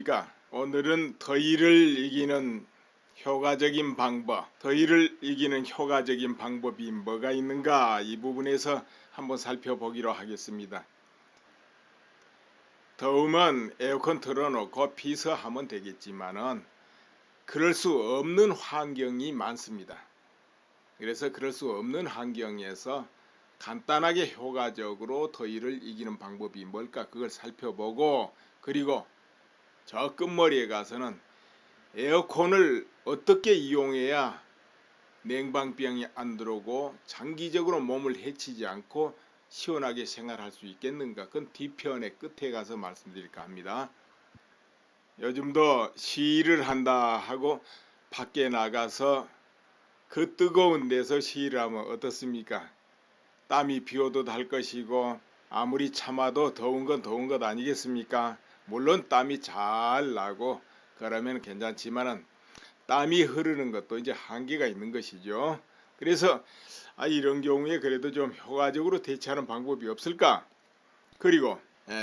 안녕하십니까. 오늘은 더위를 이기는 효과적인 방법, 더위를 이기는 효과적인 방법이 뭐가 있는가, 이 부분에서 한번 살펴보기로 하겠습니다. 더우면 에어컨 틀어놓고 피서하면 되겠지만은 그럴 수 없는 환경이 많습니다. 그래서 그럴 수 없는 환경에서 간단하게 효과적으로 더위를 이기는 방법이 뭘까, 그걸 살펴보고, 그리고 저 끝머리에 가서는 에어컨을 어떻게 이용해야 냉방병이 안 들어오고 장기적으로 몸을 해치지 않고 시원하게 생활할 수 있겠는가, 그건 뒤편의 끝에 가서 말씀드릴까 합니다. 요즘도 시위를 한다 하고 밖에 나가서 그 뜨거운 데서 시위를 하면 어떻습니까? 땀이 비오도 달 것이고 아무리 참아도 더운 건 더운 것 아니겠습니까? 물론 땀이 잘 나고 그러면 괜찮지만은 땀이 흐르는 것도 이제 한계가 있는 것이죠. 그래서 이런 경우에 그래도 좀 효과적으로 대처하는 방법이 없을까? 그리고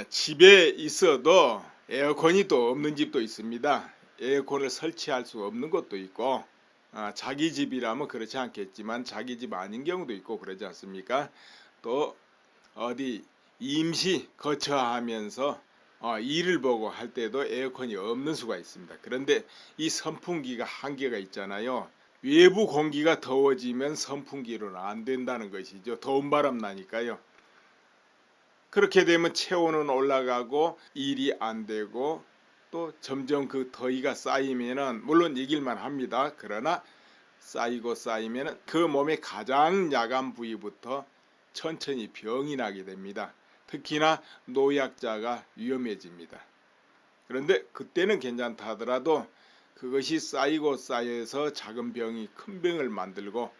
집에 있어도 에어컨이 또 없는 집도 있습니다. 에어컨을 설치할 수 없는 곳도 있고, 자기 집이라면 그렇지 않겠지만 자기 집 아닌 경우도 있고 그러지 않습니까? 또 어디 임시 거처하면서 일을 보고 할 때도 에어컨이 없는 수가 있습니다. 그런데 이 선풍기가 한계가 있잖아요. 외부 공기가 더워지면 선풍기로는 안 된다는 것이죠. 더운 바람 나니까요. 그렇게 되면 체온은 올라가고 일이 안 되고 또 점점 그 더위가 쌓이면은 물론 이길만 합니다. 그러나 쌓이면은 그 몸의 가장 약한 부위부터 천천히 병이 나게 됩니다. 특히나 노약자가 위험해집니다. 그런데 그때는 괜찮다 하더라도 그것이 쌓여서 작은 병이 큰 병을 만들고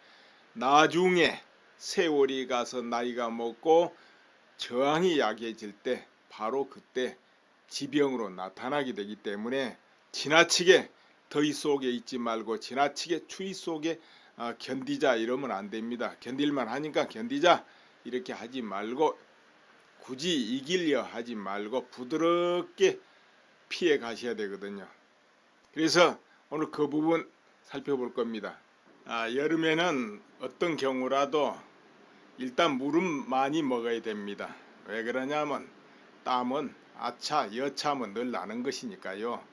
나중에 세월이 가서 나이가 먹고 저항이 약해질 때 바로 그때 지병으로 나타나게 되기 때문에 지나치게 더위 속에 있지 말고 지나치게 추위 속에 견디자 이러면 안 됩니다. 견딜만 하니까 견디자 이렇게 하지 말고, 굳이 이기려 하지 말고 부드럽게 피해 가셔야 되거든요. 그래서 오늘 그 부분 살펴볼 겁니다. 여름에는 어떤 경우라도 일단 물은 많이 먹어야 됩니다. 왜 그러냐면 땀은 여참은 늘 나는 것이니까요.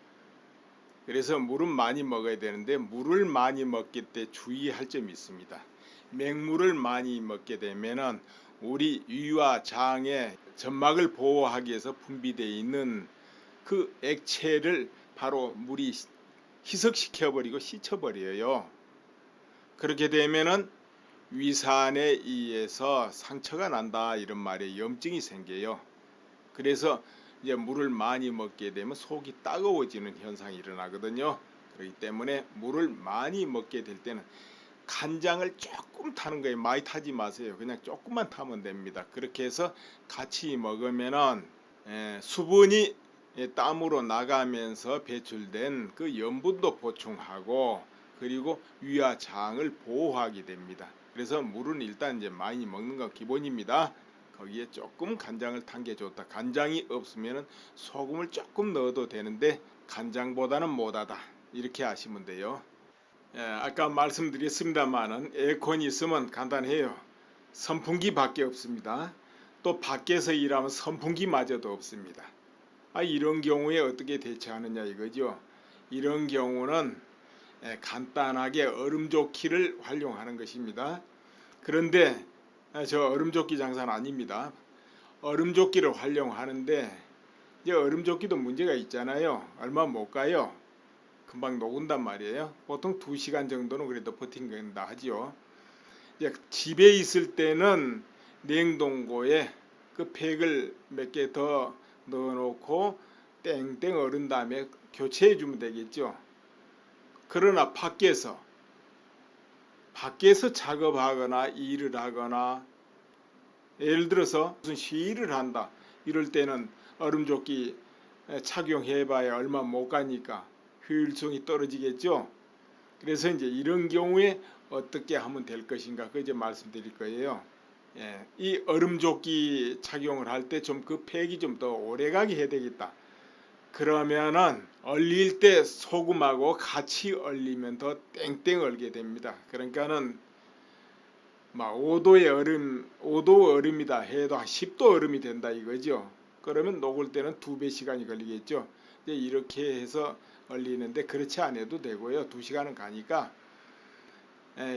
그래서 물은 많이 먹어야 되는데 물을 많이 먹기 때 주의할 점이 있습니다. 맹물을 많이 먹게 되면은 우리 위와 장의 점막을 보호하기 위해서 분비되어 있는 그 액체를 바로 물이 희석시켜버리고 씻어버려요. 그렇게 되면은 위산에 의해서 상처가 난다 이런 말에 염증이 생겨요. 그래서 이제 물을 많이 먹게 되면 속이 따가워지는 현상이 일어나거든요. 그렇기 때문에 물을 많이 먹게 될 때는 간장을 조금 타는 거예요. 많이 타지 마세요. 그냥 조금만 타면 됩니다. 그렇게 해서 같이 먹으면은 수분이 땀으로 나가면서 배출된 그 염분도 보충하고 그리고 위와 장을 보호하게 됩니다. 그래서 물은 일단 이제 많이 먹는 건 기본입니다. 거기에 조금 간장을 탄 게 좋다. 간장이 없으면 소금을 조금 넣어도 되는데 간장보다는 못하다 이렇게 하시면 돼요. 아까 말씀드렸습니다만은 에어컨이 있으면 간단해요. 선풍기밖에 없습니다. 또 밖에서 일하면 선풍기마저도 없습니다. 이런 경우에 어떻게 대처하느냐 이거죠. 이런 경우는 간단하게 얼음조끼를 활용하는 것입니다. 그런데 저 얼음조끼 장사는 아닙니다. 얼음조끼를 활용하는데 이제 얼음조끼도 문제가 있잖아요. 얼마 못 가요. 금방 녹은단 말이에요. 보통 2시간 정도는 그래도 버틴다 하지요. 이제 집에 있을 때는 냉동고에 그 팩을 몇 개 더 넣어놓고 땡땡 얼은 다음에 교체해 주면 되겠죠. 그러나 밖에서 작업하거나 일을 하거나 예를 들어서 무슨 시위를 한다 이럴 때는 얼음조끼 착용해봐야 얼마 못 가니까 효율성이 떨어지겠죠. 그래서 이제 이런 경우에 어떻게 하면 될 것인가 그 이제 말씀드릴 거예요. 이 얼음조끼 착용을 할 때 좀 그 팩이 좀 더 오래가게 해야 되겠다. 그러면은 얼릴 때 소금하고 같이 얼리면 더 땡땡 얼게 됩니다. 그러니까는 막 5도의 얼음, 5도 얼음이다 해도 한 10도 얼음이 된다 이거죠. 그러면 녹을 때는 2배 시간이 걸리겠죠. 이제 이렇게 해서 얼리는데 그렇지 않아도 되고요. 2시간은 가니까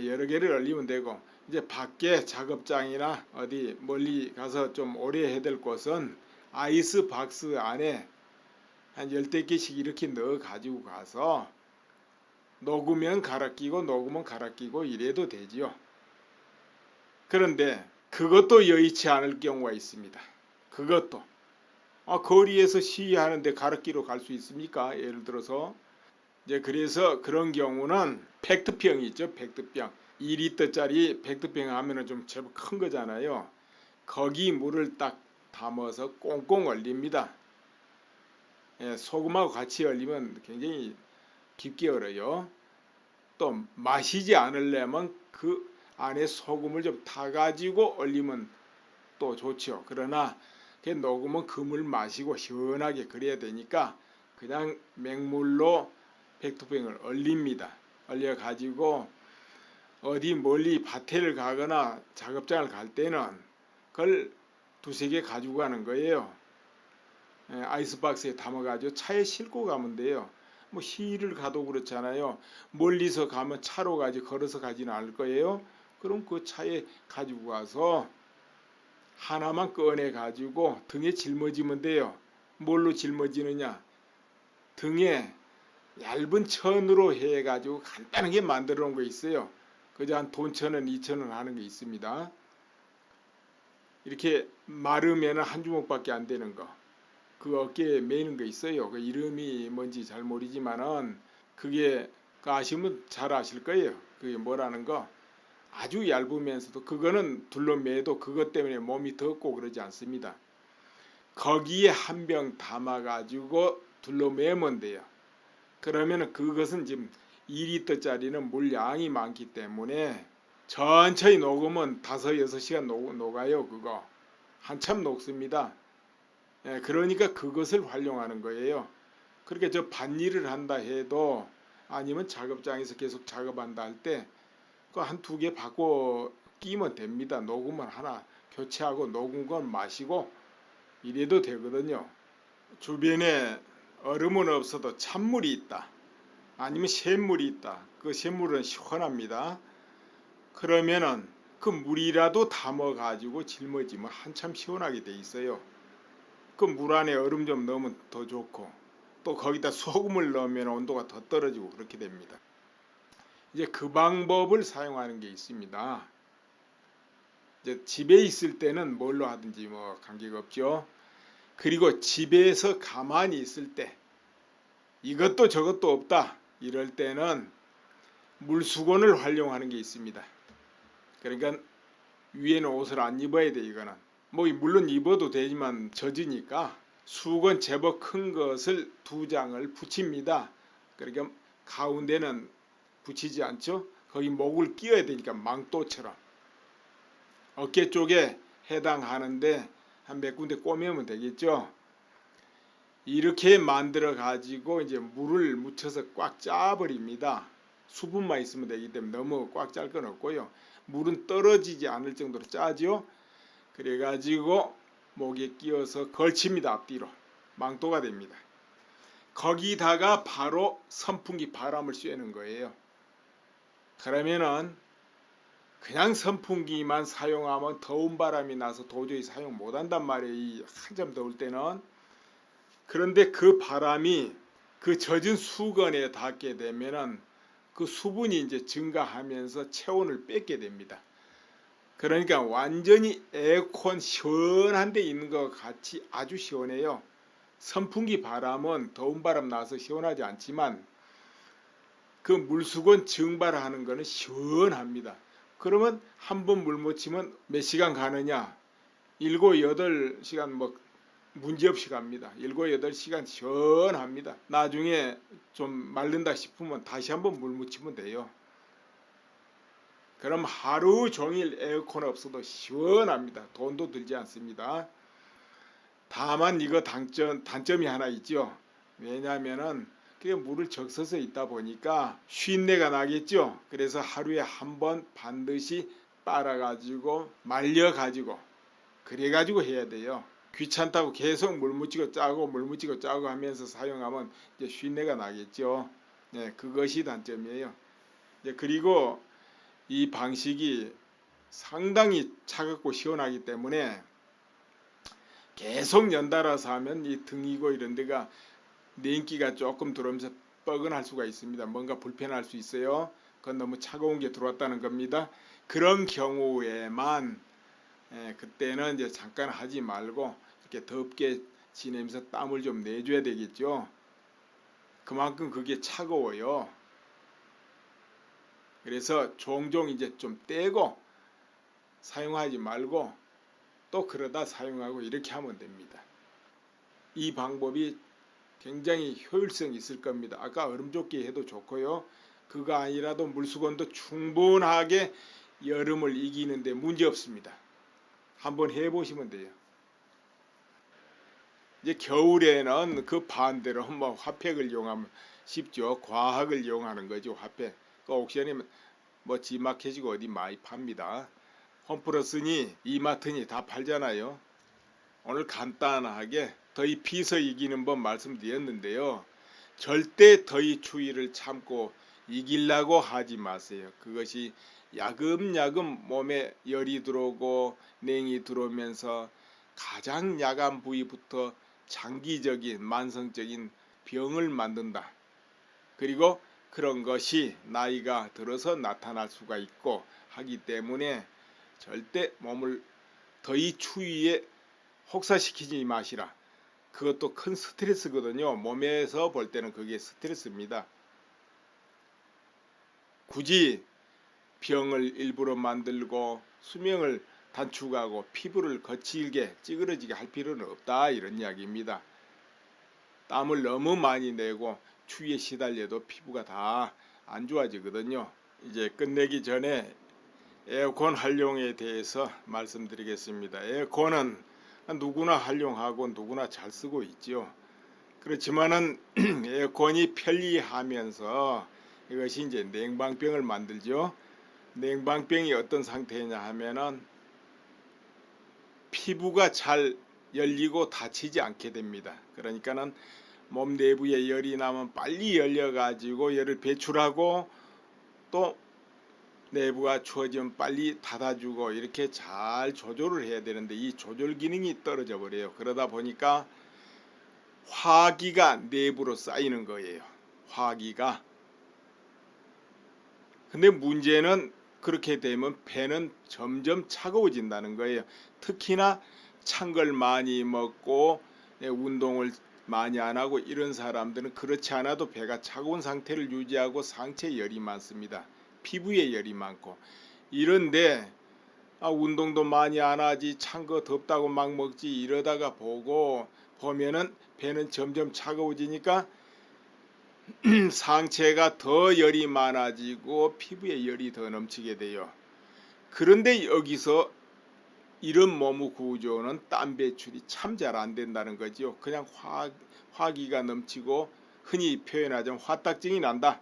여러 개를 얼리면 되고, 이제 밖에 작업장이나 어디 멀리 가서 좀 오래 해야 될 곳은 아이스 박스 안에 한 10개씩 이렇게 넣어 가지고 가서 녹으면 갈아 끼고 녹으면 갈아 끼고 이래도 되지요. 그런데 그것도 여의치 않을 경우가 있습니다. 그것도 거리에서 시위하는데 갈아 끼러 갈 수 있습니까? 예를 들어서 이제 그래서 그런 경우는 팩트병이 있죠. 팩트병 2리터짜리 팩트병 하면은 좀 제법 큰 거잖아요. 거기 물을 딱 담아서 꽁꽁 얼립니다. 소금하고 같이 얼리면 굉장히 깊게 얼어요. 또 마시지 않으려면 그 안에 소금을 좀 타가지고 얼리면 또 좋죠. 그러나 녹으면 그 물 마시고 시원하게 그래야 되니까 그냥 맹물로 백투병을 얼립니다. 얼려가지고 어디 멀리 밭에를 가거나 작업장을 갈 때는 그걸 2~3개 가지고 가는 거예요. 아이스박스에 담아가지고 차에 싣고 가면 돼요. 뭐 시위를 가도 그렇잖아요. 멀리서 가면 차로 가지 걸어서 가지는 않을 거예요. 그럼 그 차에 가지고 가서 하나만 꺼내 가지고 등에 짊어지면 돼요. 뭘로 짊어지느냐? 등에 얇은 천으로 해 가지고 간단하게 만들어 놓은 거 있어요. 그저 한 돈 1,000원, 2,000원 하는 게 있습니다. 이렇게 마르면 한 주먹밖에 안 되는 거. 그 어깨에 매는 거 있어요. 그 이름이 뭔지 잘 모르지만은 그게 아시면 잘 아실 거예요. 그게 뭐라는 거. 아주 얇으면서도 그거는 둘러매도 그것 때문에 몸이 덥고 그러지 않습니다. 거기에 한 병 담아가지고 둘러매면 돼요. 그러면 그것은 지금 2리터짜리는 물량이 많기 때문에 천천히 녹으면 5~6시간 녹아요. 그거 한참 녹습니다. 그러니까 그것을 활용하는 거예요. 그렇게 저 밭일을 한다 해도 아니면 작업장에서 계속 작업한다 할 때 그 한 2개 바꿔 끼면 됩니다. 녹으면 하나 교체하고 녹은 건 마시고 이래도 되거든요. 주변에 얼음은 없어도 찬물이 있다. 아니면 샘물이 있다. 그 샘물은 시원합니다. 그러면은 그 물이라도 담아 가지고 짊어지면 한참 시원하게 돼 있어요. 그 물 안에 얼음 좀 넣으면 더 좋고 또 거기다 소금을 넣으면 온도가 더 떨어지고 그렇게 됩니다. 이제 그 방법을 사용하는 게 있습니다. 이제 집에 있을 때는 뭘로 하든지 뭐 관계가 없죠. 그리고 집에서 가만히 있을 때 이것도 저것도 없다 이럴 때는 물수건을 활용하는 게 있습니다. 그러니까 위에는 옷을 안 입어야 돼. 이거는 뭐 물론 입어도 되지만 젖으니까 수건 제법 큰 것을 2장을 붙입니다. 그러니까 가운데는 붙이지 않죠. 거기 목을 끼워야 되니까 망토처럼 어깨 쪽에 해당하는데 한 몇 군데 꼬매면 되겠죠. 이렇게 만들어 가지고 이제 물을 묻혀서 꽉 짜버립니다. 수분만 있으면 되기 때문에 너무 꽉 짤 건 없고요. 물은 떨어지지 않을 정도로 짜죠. 그래 가지고 목에 끼워서 걸칩니다. 앞뒤로 망토가 됩니다. 거기다가 바로 선풍기 바람을 쐬는 거예요. 그러면은 그냥 선풍기만 사용하면 더운 바람이 나서 도저히 사용 못한단 말이에요. 이 한참 더울 때는. 그런데 그 바람이 그 젖은 수건에 닿게 되면은 그 수분이 이제 증가하면서 체온을 뺏게 됩니다. 그러니까 완전히 에어컨 시원한 데 있는 것 같이 아주 시원해요. 선풍기 바람은 더운 바람 나서 시원하지 않지만 그 물수건 증발하는 거는 시원합니다. 그러면 한 번 물 묻히면 몇 시간 가느냐? 7, 8시간 뭐 문제없이 갑니다. 7, 8시간 시원합니다. 나중에 좀 마른다 싶으면 다시 한번 물 묻히면 돼요. 그럼 하루 종일 에어컨 없어도 시원합니다. 돈도 들지 않습니다. 다만 이거 단점이 하나 있죠. 왜냐하면은 그게 물을 적셔서 있다 보니까 쉰내가 나겠죠. 그래서 하루에 한 번 반드시 빨아가지고 말려가지고 그래가지고 해야 돼요. 귀찮다고 계속 물 묻히고 짜고 물 묻히고 짜고 하면서 사용하면 이제 쉰내가 나겠죠. 네, 그것이 단점이에요. 그리고 이 방식이 상당히 차갑고 시원하기 때문에 계속 연달아서 하면 이 등이고 이런 데가 냉기가 조금 들어오면서 뻐근할 수가 있습니다. 뭔가 불편할 수 있어요. 그건 너무 차가운 게 들어왔다는 겁니다. 그런 경우에만 그때는 이제 잠깐 하지 말고 이렇게 덥게 지내면서 땀을 좀 내줘야 되겠죠. 그만큼 그게 차가워요. 그래서 종종 이제 좀 떼고 사용하지 말고 또 그러다 사용하고 이렇게 하면 됩니다. 이 방법이 굉장히 효율성이 있을 겁니다. 아까 얼음조끼 해도 좋고요. 그거 아니라도 물수건도 충분하게 여름을 이기는데 문제 없습니다. 한번 해보시면 돼요. 이제 겨울에는 그 반대로 뭐 화팩을 이용하면 쉽죠. 과학을 이용하는 거죠. 화팩. 그 옥션이면 뭐 지마켓이고 어디 많이 팝니다. 홈플러스니 이마트니 다 팔잖아요. 오늘 간단하게 더위 피서 이기는 법 말씀드렸는데요. 절대 더위 추위를 참고 이기려고 하지 마세요. 그것이 야금야금 몸에 열이 들어오고 냉이 들어오면서 가장 약한 부위부터 장기적인 만성적인 병을 만든다. 그리고 그런 것이 나이가 들어서 나타날 수가 있고 하기 때문에 절대 몸을 더위 추위에 혹사시키지 마시라. 그것도 큰 스트레스거든요. 몸에서 볼 때는 그게 스트레스입니다. 굳이 병을 일부러 만들고 수명을 단축하고 피부를 거칠게 찌그러지게 할 필요는 없다, 이런 이야기입니다. 땀을 너무 많이 내고 추위에 시달려도 피부가 다 안 좋아지거든요. 이제 끝내기 전에 에어컨 활용에 대해서 말씀드리겠습니다. 에어컨은 누구나 활용하고 누구나 잘 쓰고 있죠. 그렇지만은 에어컨이 편리하면서 이것이 이제 냉방병을 만들죠. 냉방병이 어떤 상태냐 하면은 피부가 잘 열리고 다치지 않게 됩니다. 그러니까는 몸 내부에 열이 나면 빨리 열려 가지고 열을 배출하고 또 내부가 추워지면 빨리 닫아주고 이렇게 잘 조절을 해야 되는데 이 조절 기능이 떨어져 버려요. 그러다 보니까 화기가 내부로 쌓이는 거예요. 화기가. 근데 문제는 그렇게 되면 배는 점점 차가워진다는 거예요. 특히나 찬 걸 많이 먹고 운동을 많이 안 하고 이런 사람들은 그렇지 않아도 배가 차가운 상태를 유지하고 상체에 열이 많습니다. 피부에 열이 많고 이런데 운동도 많이 안 하지 찬 거 덥다고 막 먹지 이러다가 보면은 배는 점점 차가워지니까 상체가 더 열이 많아지고 피부에 열이 더 넘치게 돼요. 그런데 여기서 이런 몸의 구조는 땀 배출이 참 잘 안 된다는 거죠. 그냥 화기가 넘치고 흔히 표현하자면 화딱증이 난다.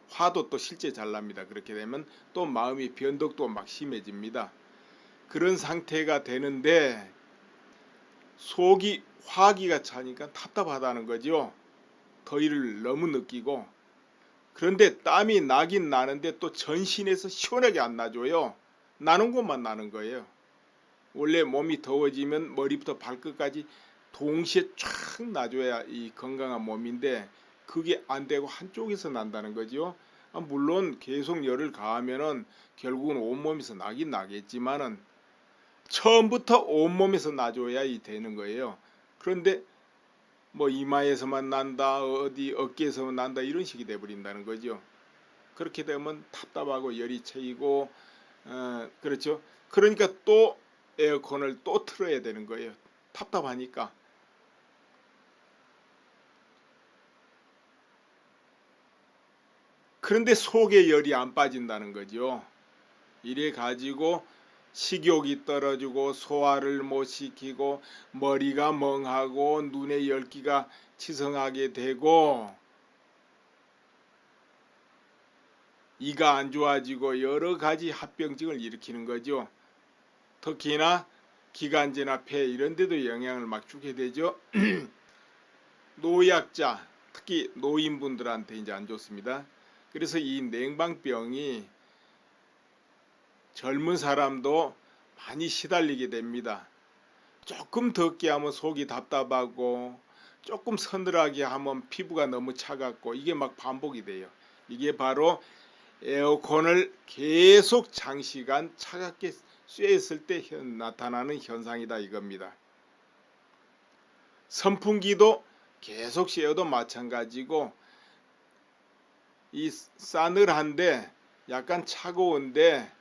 화도 또 실제 잘 납니다. 그렇게 되면 또 마음이 변덕도 막 심해집니다. 그런 상태가 되는데 속이 화기가 차니까 답답하다는 거죠. 더위를 너무 느끼고. 그런데 땀이 나긴 나는데 또 전신에서 시원하게 안 나줘요. 나는 곳만 나는 거예요. 원래 몸이 더워지면 머리부터 발끝까지 동시에 쫙 나줘야 이 건강한 몸인데 그게 안 되고 한쪽에서 난다는 거죠. 물론 계속 열을 가하면은 결국은 온몸에서 나긴 나겠지만은 처음부터 온몸에서 나줘야 되는 거예요. 그런데 뭐 이마에서만 난다, 어디 어깨에서만 난다 이런 식이 돼버린다는 거죠. 그렇게 되면 답답하고 열이 채이고 그렇죠. 그러니까 또 에어컨을 또 틀어야 되는 거예요. 답답하니까. 그런데 속에 열이 안 빠진다는 거죠. 이래 가지고 식욕이 떨어지고 소화를 못 시키고 머리가 멍하고 눈에 열기가 치성하게 되고 이가 안 좋아지고 여러 가지 합병증을 일으키는 거죠. 특히나 기관지나 폐 이런 데도 영향을 막 주게 되죠. 노약자, 특히 노인분들한테 이제 안 좋습니다. 그래서 이 냉방병이 젊은 사람도 많이 시달리게 됩니다. 조금 덥게 하면 속이 답답하고 조금 서늘하게 하면 피부가 너무 차갑고 이게 막 반복이 돼요. 이게 바로 에어컨을 계속 장시간 차갑게 쐬었을 때 나타나는 현상이다 이겁니다. 선풍기도 계속 쐬어도 마찬가지고 이 싸늘한데 약간 차가운데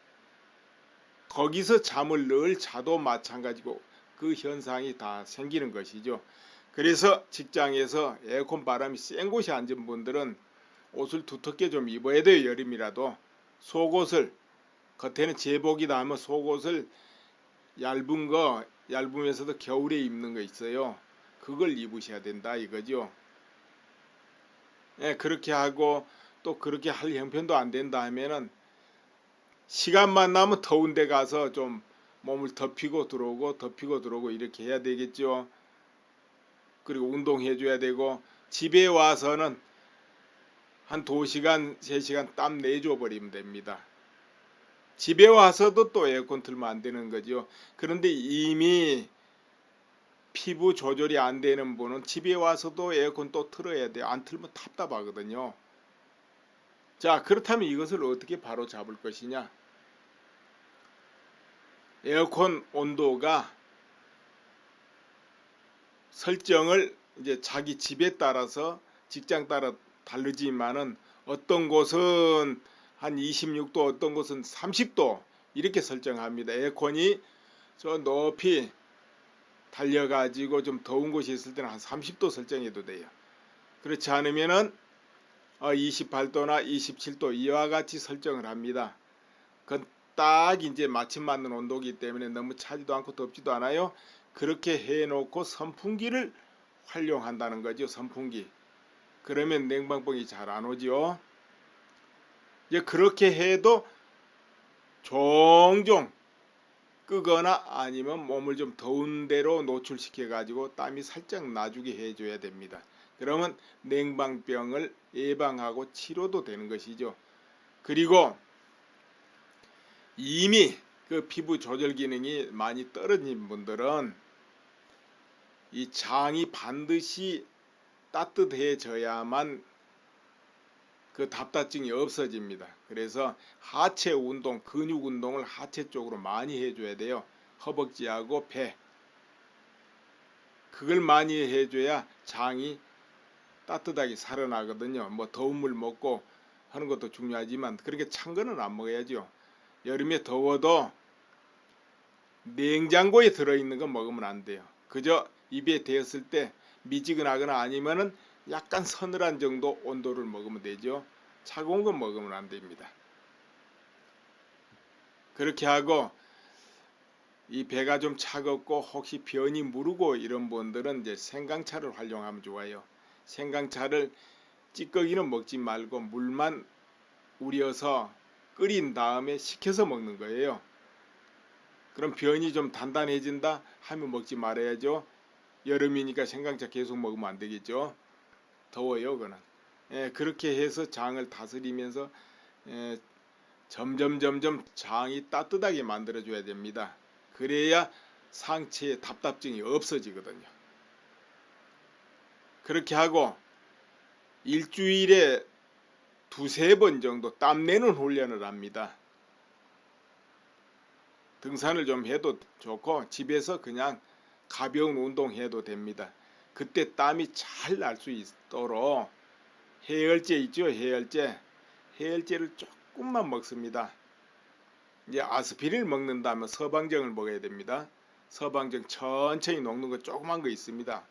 거기서 잠을 늘 자도 마찬가지고 그 현상이 다 생기는 것이죠. 그래서 직장에서 에어컨 바람이 센 곳에 앉은 분들은 옷을 두텁게 좀 입어야 돼요. 여름이라도 속옷을, 겉에는 제복이다 하면 속옷을 얇은 거, 얇으면서도 겨울에 입는 거 있어요. 그걸 입으셔야 된다 이거죠. 예, 그렇게 하고 또 그렇게 할 형편도 안 된다 하면은 시간만 나면 더운 데 가서 좀 몸을 덮이고 들어오고 이렇게 해야 되겠죠. 그리고 운동해 줘야 되고 집에 와서는 한 2시간, 3시간 땀 내줘 버리면 됩니다. 집에 와서도 또 에어컨 틀면 안 되는 거죠. 그런데 이미 피부 조절이 안 되는 분은 집에 와서도 에어컨 또 틀어야 돼요. 안 틀면 답답하거든요. 자, 그렇다면 이것을 어떻게 바로 잡을 것이냐? 에어컨 온도가 설정을 이제 자기 집에 따라서 직장 따라 다르지만은 어떤 곳은 한 26도, 어떤 곳은 30도 이렇게 설정합니다. 에어컨이 저 높이 달려가지고 좀 더운 곳이 있을 때는 한 30도 설정해도 돼요. 그렇지 않으면은 28도나 27도 이와 같이 설정을 합니다. 그건 딱 이제 마침 맞는 온도이기 때문에 너무 차지도 않고 덥지도 않아요. 그렇게 해놓고 선풍기를 활용한다는 거죠. 선풍기. 그러면 냉방병이 잘 안 오죠. 이제 그렇게 해도 종종 끄거나 아니면 몸을 좀 더운 데로 노출시켜 가지고 땀이 살짝 나주게 해줘야 됩니다. 그러면 냉방병을 예방하고 치료도 되는 것이죠. 그리고 이미 그 피부 조절 기능이 많이 떨어진 분들은 이 장이 반드시 따뜻해져야만 그 답답증이 없어집니다. 그래서 하체 운동, 근육 운동을 하체 쪽으로 많이 해줘야 돼요. 허벅지하고 배. 그걸 많이 해줘야 장이 따뜻하게 살아나거든요. 뭐 더운 물 먹고 하는 것도 중요하지만 그렇게 찬 거는 안 먹어야죠. 여름에 더워도 냉장고에 들어있는 거 먹으면 안 돼요. 그저 입에 대었을 때 미지근하거나 아니면은 약간 서늘한 정도 온도를 먹으면 되죠. 차가운 건 먹으면 안 됩니다. 그렇게 하고 이 배가 좀 차갑고 혹시 변이 무르고 이런 분들은 이제 생강차를 활용하면 좋아요. 생강차를 찌꺼기는 먹지 말고 물만 우려서 끓인 다음에 식혀서 먹는 거예요. 그럼 변이 좀 단단해진다 하면 먹지 말아야죠. 여름이니까 생강차 계속 먹으면 안 되겠죠. 더워요, 그는. 예, 그렇게 해서 장을 다스리면서 점점 장이 따뜻하게 만들어 줘야 됩니다. 그래야 상체에 답답증이 없어지거든요. 그렇게 하고 일주일에 2~3번 정도 땀내는 훈련을 합니다. 등산을 좀 해도 좋고 집에서 그냥 가벼운 운동 해도 됩니다. 그때 땀이 잘 날 수 있도록 해열제 있죠. 해열제를 조금만 먹습니다. 이제 아스피린을 먹는다면 서방정을 먹어야 됩니다. 서방정 천천히 녹는 거 조그만 거 있습니다.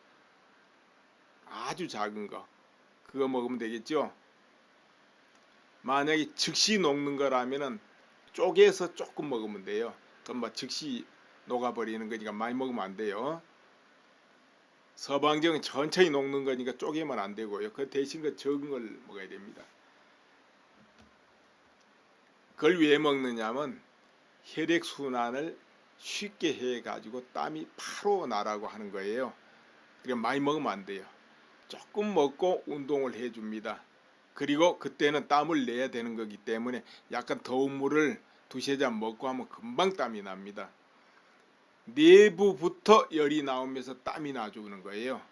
아주 작은 거. 그거 먹으면 되겠죠. 만약에 즉시 녹는 거라면은 쪼개서 조금 먹으면 돼요. 그럼 뭐 즉시 녹아버리는 거니까 많이 먹으면 안 돼요. 서방정은 천천히 녹는 거니까 쪼개면 안 되고요. 그 대신 그 적은 걸 먹어야 됩니다. 그걸 왜 먹느냐면 혈액순환을 쉽게 해가지고 땀이 바로 나라고 하는 거예요. 그러니까 많이 먹으면 안 돼요. 조금 먹고 운동을 해줍니다. 그리고 그때는 땀을 내야 되는 거기 때문에 약간 더운 물을 두세 잔 먹고 하면 금방 땀이 납니다. 내부부터 열이 나오면서 땀이 나주는 거예요.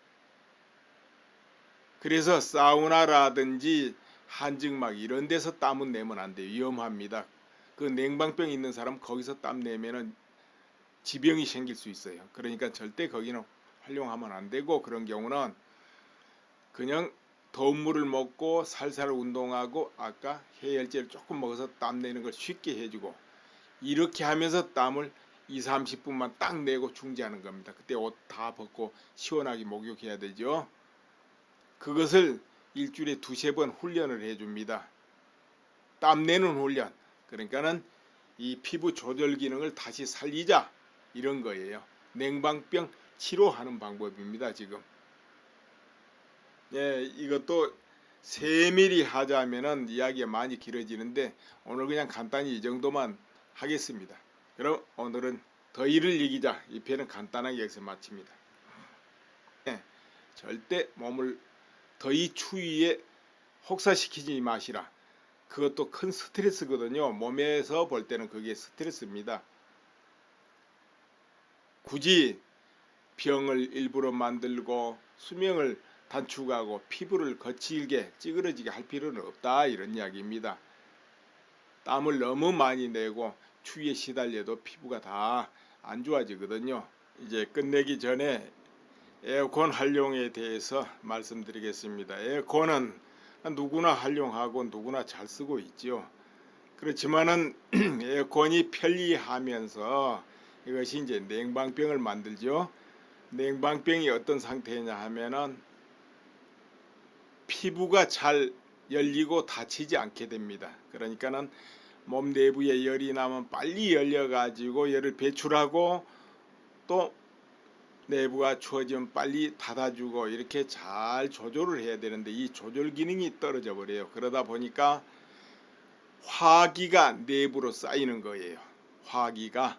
그래서 사우나라든지 한증막 이런 데서 땀은 내면 안 돼요. 위험합니다. 그 냉방병 있는 사람 거기서 땀 내면은 지병이 생길 수 있어요. 그러니까 절대 거기는 활용하면 안 되고, 그런 경우는 그냥 더운 물을 먹고 살살 운동하고 아까 해열제를 조금 먹어서 땀 내는 걸 쉽게 해주고, 이렇게 하면서 땀을 20-30분만 딱 내고 중지하는 겁니다. 그때 옷 다 벗고 시원하게 목욕해야 되죠. 그것을 일주일에 2-3번 훈련을 해줍니다. 땀 내는 훈련. 그러니까는 이 피부 조절 기능을 다시 살리자, 이런 거예요. 냉방병 치료하는 방법입니다. 지금. 예, 이것도 세밀히 하자면은 이야기가 많이 길어지는데 오늘 그냥 간단히 이 정도만 하겠습니다. 그럼 오늘은 더위를 이기자 이 편은 간단하게 여기서 마칩니다. 예, 절대 몸을 더위 추위에 혹사시키지 마시라. 그것도 큰 스트레스거든요. 몸에서 볼 때는 그게 스트레스입니다. 굳이 병을 일부러 만들고 수명을 단축하고 피부를 거칠게 찌그러지게 할 필요는 없다, 이런 이야기입니다. 땀을 너무 많이 내고 추위에 시달려도 피부가 다 안 좋아지거든요. 이제 끝내기 전에 에어컨 활용에 대해서 말씀드리겠습니다. 에어컨은 누구나 활용하고 누구나 잘 쓰고 있죠. 그렇지만은 에어컨이 편리하면서 이것이 이제 냉방병을 만들죠. 냉방병이 어떤 상태냐 하면은 피부가 잘 열리고 다치지 않게 됩니다. 그러니까는 몸 내부에 열이 나면 빨리 열려 가지고 열을 배출하고 또 내부가 추워지면 빨리 닫아주고 이렇게 잘 조절을 해야 되는데 이 조절 기능이 떨어져 버려요. 그러다 보니까 화기가 내부로 쌓이는 거예요. 화기가.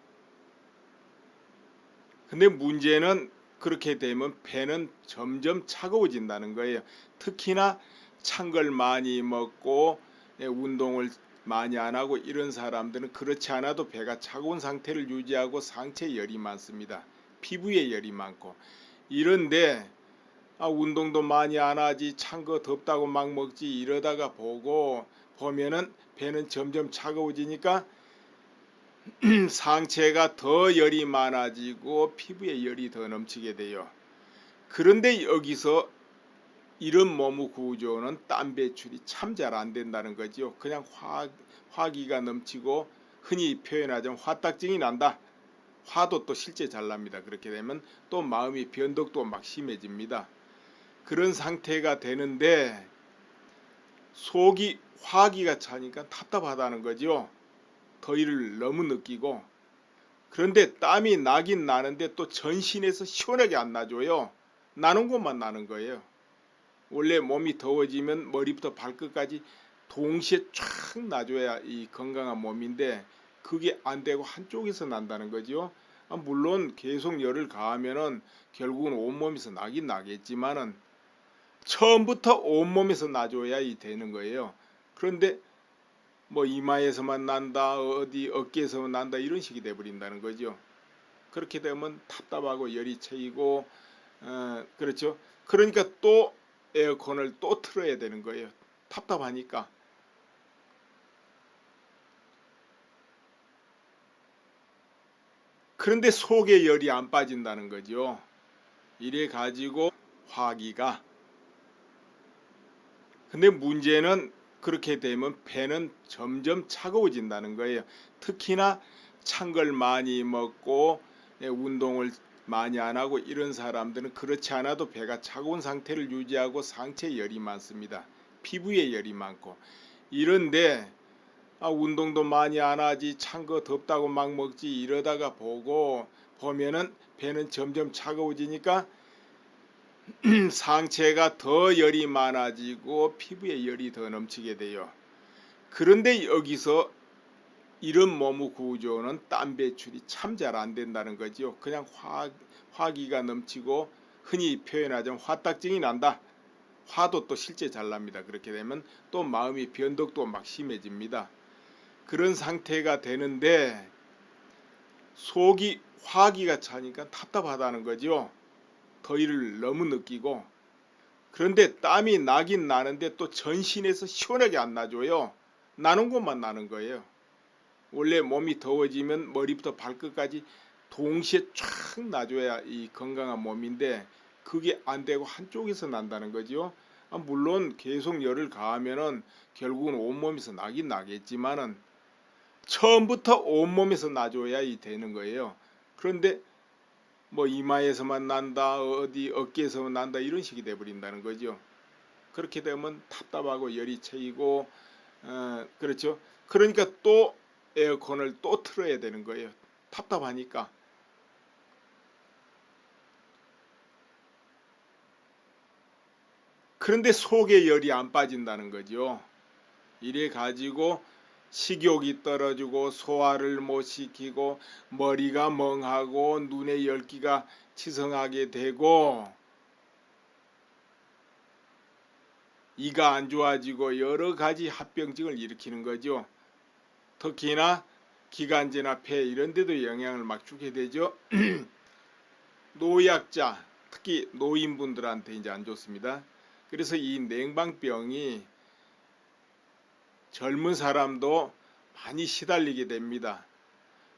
근데 문제는 그렇게 되면 배는 점점 차가워진다는 거예요. 특히나 찬 걸 많이 먹고 운동을 많이 안 하고 이런 사람들은 그렇지 않아도 배가 차가운 상태를 유지하고 상체에 열이 많습니다. 피부에 열이 많고. 이런데 운동도 많이 안 하지, 찬 거 덥다고 막 먹지, 이러다가 보면은 배는 점점 차가워지니까 상체가 더 열이 많아지고 피부에 열이 더 넘치게 돼요. 그런데 여기서 이런 몸의 구조는 땀 배출이 참 잘 안 된다는 거죠. 그냥 화기가 넘치고 흔히 표현하자면 화딱증이 난다. 화도 또 실제 잘 납니다. 그렇게 되면 또 마음이 변덕도 막 심해집니다. 그런 상태가 되는데 속이 화기가 차니까 답답하다는 거죠. 더위를 너무 느끼고. 그런데 땀이 나긴 나는데 또 전신에서 시원하게 안 나줘요. 나는 것만 나는 거예요. 원래 몸이 더워지면 머리부터 발끝까지 동시에 쫙 나줘야 이 건강한 몸인데 그게 안 되고 한쪽에서 난다는 거죠. 물론 계속 열을 가하면은 결국은 온몸에서 나긴 나겠지만은 처음부터 온몸에서 나줘야 되는 거예요. 그런데 뭐 이마에서만 난다, 어디 어깨에서만 난다, 이런 식이 돼버린다는 거죠. 그렇게 되면 답답하고 열이 채이고 그렇죠. 그러니까 또 에어컨을 또 틀어야 되는 거예요. 답답하니까. 그런데 속에 열이 안 빠진다는 거죠. 이래 가지고 화기가. 근데 문제는 그렇게 되면 배는 점점 차가워진다는 거예요. 특히나 찬 걸 많이 먹고 운동을 많이 안 하고 이런 사람들은 그렇지 않아도 배가 차가운 상태를 유지하고 상체에 열이 많습니다. 피부에 열이 많고. 이런데 운동도 많이 안 하지, 찬 거 덥다고 막 먹지, 이러다가 보면은 배는 점점 차가워지니까 상체가 더 열이 많아지고 피부에 열이 더 넘치게 돼요. 그런데 여기서 이런 몸의 구조는 땀 배출이 참 잘 안 된다는 거죠. 그냥 화기가 넘치고 흔히 표현하자면 화딱증이 난다. 화도 또 실제 잘 납니다. 그렇게 되면 또 마음이 변덕도 막 심해집니다. 그런 상태가 되는데 속이 화기가 차니까 답답하다는 거죠. 더위를 너무 느끼고. 그런데 땀이 나긴 나는데 또 전신에서 시원하게 안 나줘요. 나는 것만 나는 거예요. 원래 몸이 더워지면 머리부터 발끝까지 동시에 쫙 나줘야 이 건강한 몸인데 그게 안 되고 한쪽에서 난다는 거죠. 물론 계속 열을 가하면은 결국은 온몸에서 나긴 나겠지만은 처음부터 온몸에서 나줘야 되는 거예요. 그런데 뭐 이마에서만 난다, 어디 어깨에서만 난다 이런 식이 돼버린다는 거죠. 그렇게 되면 답답하고 열이 채이고 그렇죠. 그러니까 또 에어컨을 또 틀어야 되는 거예요. 답답하니까. 그런데 속에 열이 안 빠진다는 거죠. 이래 가지고 식욕이 떨어지고 소화를 못 시키고 머리가 멍하고 눈에 열기가 치성하게 되고 이가 안 좋아지고 여러 가지 합병증을 일으키는 거죠. 특히나 기관지나 폐 이런 데도 영향을 막 주게 되죠. 노약자, 특히 노인분들한테 이제 안 좋습니다. 그래서 이 냉방병이 젊은 사람도 많이 시달리게 됩니다.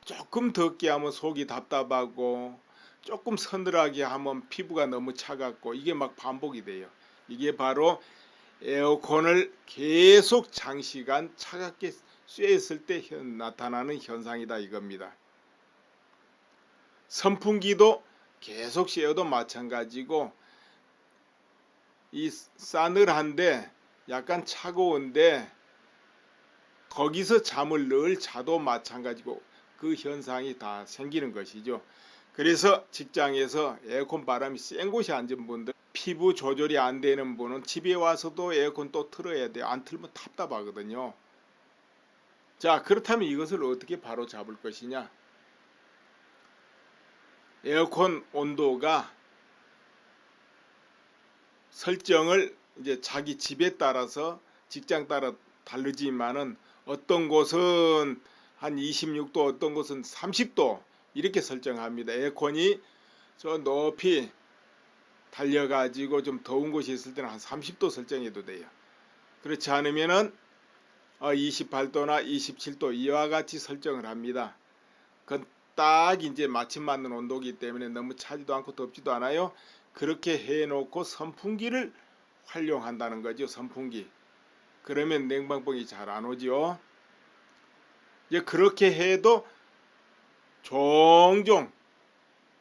조금 덥게 하면 속이 답답하고 조금 서늘하게 하면 피부가 너무 차갑고 이게 막 반복이 돼요. 이게 바로 에어컨을 계속 장시간 차갑게 쐬었을 때 나타나는 현상이다 이겁니다. 선풍기도 계속 쐬어도 마찬가지고 이 싸늘한데 약간 차가운데 거기서 잠을 늘 자도 마찬가지고 그 현상이 다 생기는 것이죠. 그래서 직장에서 에어컨 바람이 센 곳에 앉은 분들 피부 조절이 안 되는 분은 집에 와서도 에어컨 또 틀어야 돼요. 안 틀면 답답하거든요. 자, 그렇다면 이것을 어떻게 바로 잡을 것이냐? 에어컨 온도가 설정을 이제 자기 집에 따라서 직장 따라 다르지만은 어떤 곳은 한 26도, 어떤 곳은 30도 이렇게 설정합니다. 에어컨이 저 높이 달려가지고 좀 더운 곳이 있을 때는 한 30도 설정해도 돼요. 그렇지 않으면은 28도나 27도 이와 같이 설정을 합니다. 그건 딱 이제 마침 맞는 온도이기 때문에 너무 차지도 않고 덥지도 않아요. 그렇게 해놓고 선풍기를 활용한다는 거죠. 선풍기. 그러면 냉방병이 잘 안 오죠. 이제 그렇게 해도 종종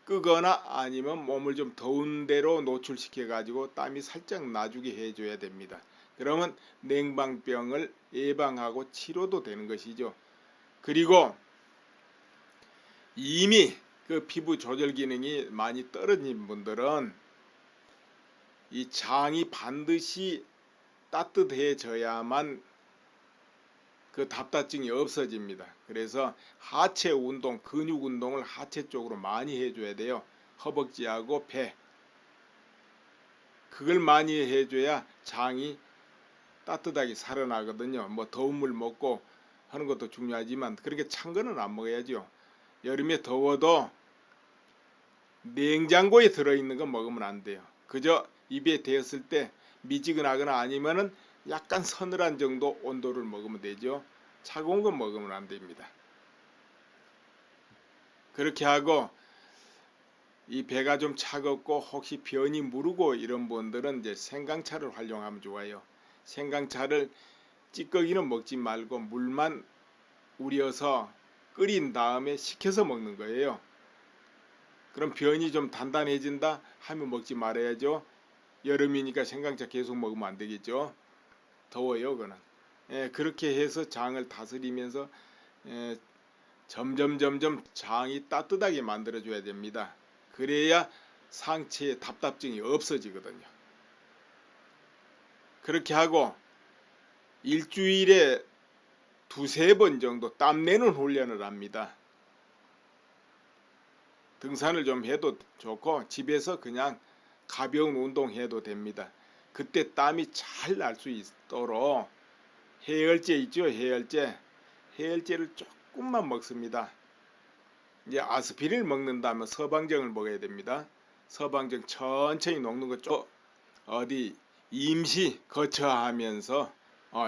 끄거나 아니면 몸을 좀 더운 데로 노출시켜 가지고 땀이 살짝 나주게 해줘야 됩니다. 그러면 냉방병을 예방하고 치료도 되는 것이죠. 그리고 이미 그 피부 조절 기능이 많이 떨어진 분들은 이 장이 반드시 따뜻해져야만 그 답답증이 없어집니다. 그래서 하체 운동, 근육 운동을 하체 쪽으로 많이 해줘야 돼요. 허벅지하고 배. 그걸 많이 해줘야 장이 따뜻하게 살아나거든요. 뭐 더운 물 먹고 하는 것도 중요하지만 그렇게 찬 거는 안 먹어야죠. 여름에 더워도 냉장고에 들어있는 거 먹으면 안 돼요. 그저 입에 대었을 때 미지근하거나 아니면은 약간 서늘한 정도 온도를 먹으면 되죠. 차가운 거 먹으면 안 됩니다. 그렇게 하고 이 배가 좀 차갑고 혹시 변이 무르고 이런 분들은 이제 생강차를 활용하면 좋아요. 생강차를 찌꺼기는 먹지 말고 물만 우려서 끓인 다음에 식혀서 먹는 거예요. 그럼 변이 좀 단단해진다 하면 먹지 말아야죠. 여름이니까 생강차 계속 먹으면 안 되겠죠. 더워요, 그거는. 그렇게 해서 장을 다스리면서 점점 장이 따뜻하게 만들어줘야 됩니다. 그래야 상체에 답답증이 없어지거든요. 그렇게 하고 일주일에 두세 번 정도 땀내는 훈련을 합니다. 등산을 좀 해도 좋고 집에서 그냥 가벼운 운동해도 됩니다. 그때 땀이 잘 날 수 있도록 해열제 있죠. 해열제를 조금만 먹습니다. 이제 아스피린을 먹는다면 서방정을 먹어야 됩니다. 서방정 천천히 녹는 거 좀 어디 임시 거처하면서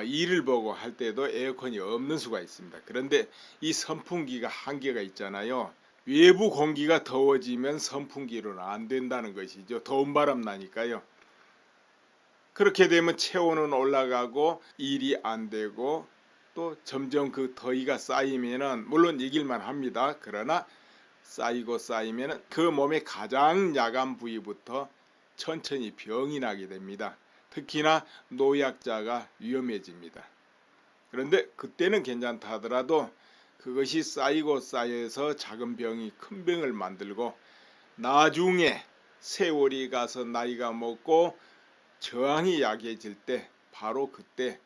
일을 보고 할 때도 에어컨이 없는 수가 있습니다. 그런데 이 선풍기가 한계가 있잖아요. 외부 공기가 더워지면 선풍기로는 안 된다는 것이죠. 더운 바람 나니까요. 그렇게 되면 체온은 올라가고 일이 안 되고 또 점점 그 더위가 쌓이면은 물론 이길만 합니다. 그러나 쌓이면은 그 몸의 가장 약한 부위부터 천천히 병이 나게 됩니다. 특히나 노약자가 위험해집니다. 그런데 그때는 괜찮다 하더라도 그것이 쌓여서 작은 병이 큰 병을 만들고 나중에 세월이 가서 나이가 먹고 저항이 약해질 때 바로 그때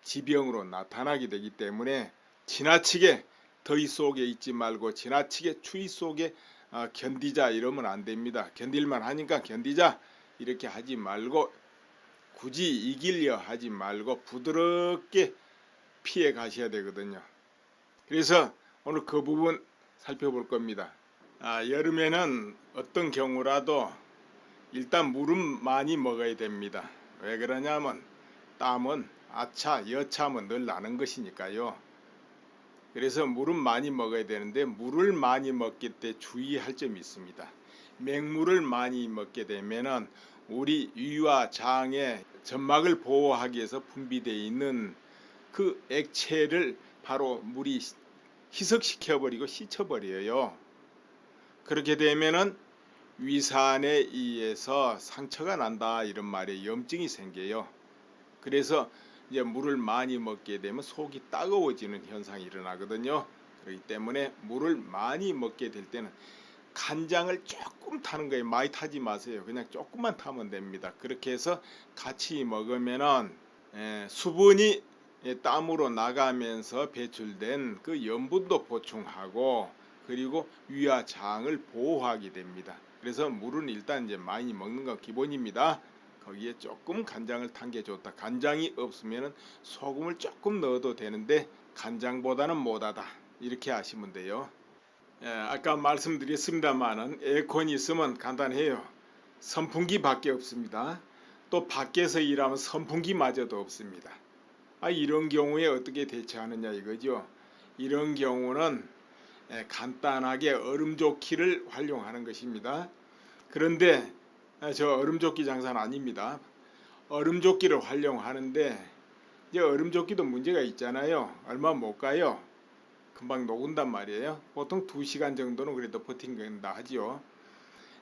지병으로 나타나게 되기 때문에 지나치게 더위 속에 있지 말고 지나치게 추위 속에 견디자 이러면 안 됩니다. 견딜만 하니까 견디자 이렇게 하지 말고 굳이 이기려 하지 말고 부드럽게 피해 가셔야 되거든요. 그래서 오늘 그 부분 살펴볼 겁니다. 여름에는 어떤 경우라도 일단 물은 많이 먹어야 됩니다. 왜 그러냐면 땀은 여참은 늘 나는 것이니까요. 그래서 물은 많이 먹어야 되는데 물을 많이 먹기 때 주의할 점이 있습니다. 맹물을 많이 먹게 되면은 우리 위와 장의 점막을 보호하기 위해서 분비되어 있는 그 액체를 바로 물이 희석시켜버리고 씻어버려요. 그렇게 되면은 위산에 의해서 상처가 난다 이런 말에 염증이 생겨요. 그래서 이제 물을 많이 먹게 되면 속이 따가워지는 현상이 일어나거든요. 그렇기 때문에 물을 많이 먹게 될 때는 간장을 조금 타는 거예요. 많이 타지 마세요. 그냥 조금만 타면 됩니다. 그렇게 해서 같이 먹으면은 수분이 땀으로 나가면서 배출된 그 염분도 보충하고 그리고 위와 장을 보호하게 됩니다. 그래서 물은 일단 이제 많이 먹는 건 기본입니다. 거기에 조금 간장을 탄 게 좋다. 간장이 없으면 소금을 조금 넣어도 되는데 간장보다는 못하다. 이렇게 하시면 돼요. 아까 말씀드렸습니다만은 에어컨이 있으면 간단해요. 선풍기밖에 없습니다. 또 밖에서 일하면 선풍기마저도 없습니다. 이런 경우에 어떻게 대처하느냐 이거죠. 이런 경우는 간단하게 얼음조끼를 활용하는 것입니다. 그런데 저 얼음조끼 장사는 아닙니다. 얼음조끼를 활용하는데 이제 얼음조끼도 문제가 있잖아요. 얼마 못 가요. 금방 녹은단 말이에요. 보통 2시간 정도는 그래도 버틴다 하지요.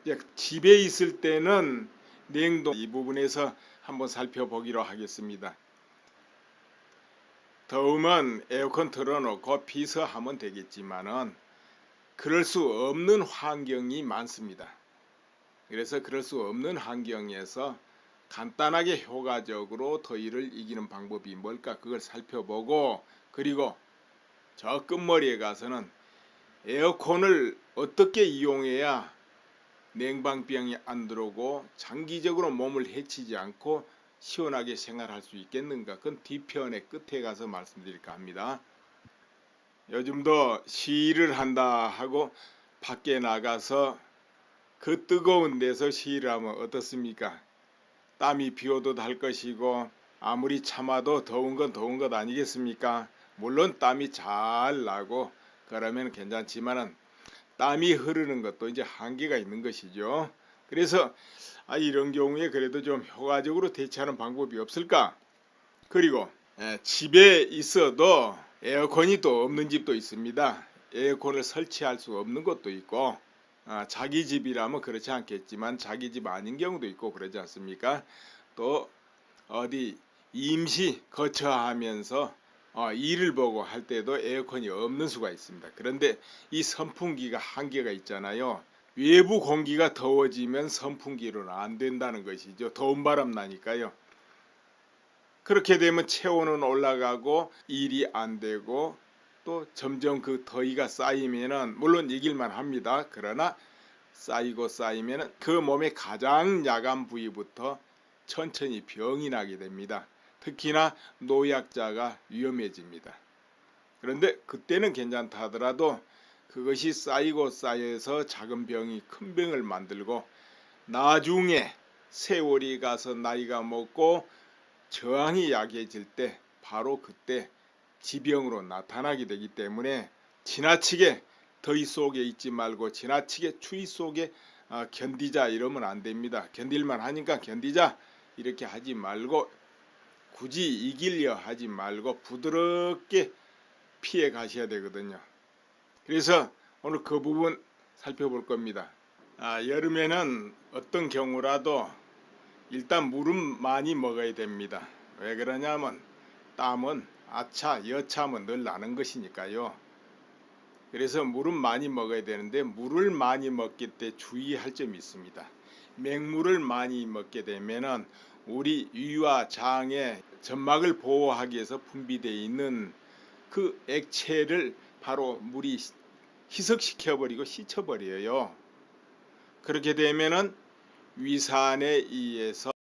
이제 집에 있을 때는 냉동 이 부분에서 한번 살펴보기로 하겠습니다. 더우면 에어컨 틀어놓고 피서하면 되겠지만은 그럴 수 없는 환경이 많습니다. 그래서 그럴 수 없는 환경에서 간단하게 효과적으로 더위를 이기는 방법이 뭘까 그걸 살펴보고 그리고 저 끝머리에 가서는 에어컨을 어떻게 이용해야 냉방병이 안 들어오고 장기적으로 몸을 해치지 않고 시원하게 생활할 수 있겠는가 그건 뒤편의 끝에 가서 말씀드릴까 합니다. 요즘도 시위를 한다 하고 밖에 나가서 그 뜨거운 데서 시위를 하면 어떻습니까? 땀이 비오도 달 것이고 아무리 참아도 더운 건 더운 것 아니겠습니까? 물론 땀이 잘 나고 그러면 괜찮지만은 땀이 흐르는 것도 이제 한계가 있는 것이죠. 그래서 이런 경우에 그래도 좀 효과적으로 대처하는 방법이 없을까? 그리고 집에 있어도 에어컨이 또 없는 집도 있습니다. 에어컨을 설치할 수 없는 것도 있고 자기 집이라면 그렇지 않겠지만 자기 집 아닌 경우도 있고 그러지 않습니까? 또 어디 임시 거처하면서 일을 보고 할 때도 에어컨이 없는 수가 있습니다. 그런데 이 선풍기가 한계가 있잖아요. 외부 공기가 더워지면 선풍기로는 안 된다는 것이죠. 더운 바람 나니까요. 그렇게 되면 체온은 올라가고 일이 안 되고 또 점점 그 더위가 쌓이면은 물론 이길만 합니다. 그러나 쌓이면은 그 몸의 가장 약한 부위부터 천천히 병이 나게 됩니다. 특히나 노약자가 위험해집니다. 그런데 그때는 괜찮다 하더라도 그것이 쌓여서 작은 병이 큰 병을 만들고 나중에 세월이 가서 나이가 먹고 저항이 약해질 때 바로 그때 지병으로 나타나게 되기 때문에 지나치게 더위 속에 있지 말고 지나치게 추위 속에 견디자 이러면 안 됩니다. 견딜만 하니까 견디자 이렇게 하지 말고 굳이 이기려 하지 말고 부드럽게 피해 가셔야 되거든요. 그래서 오늘 그 부분 살펴볼 겁니다. 여름에는 어떤 경우라도 일단 물은 많이 먹어야 됩니다. 왜 그러냐면 땀은 여참은 늘 나는 것이니까요. 그래서 물은 많이 먹어야 되는데 물을 많이 먹을 때 주의할 점이 있습니다. 맹물을 많이 먹게 되면은 우리 위와 장의 점막을 보호하기 위해서 분비되어 있는 그 액체를 바로 물이 희석시켜버리고 씻어버려요. 그렇게 되면은 위산에 의해서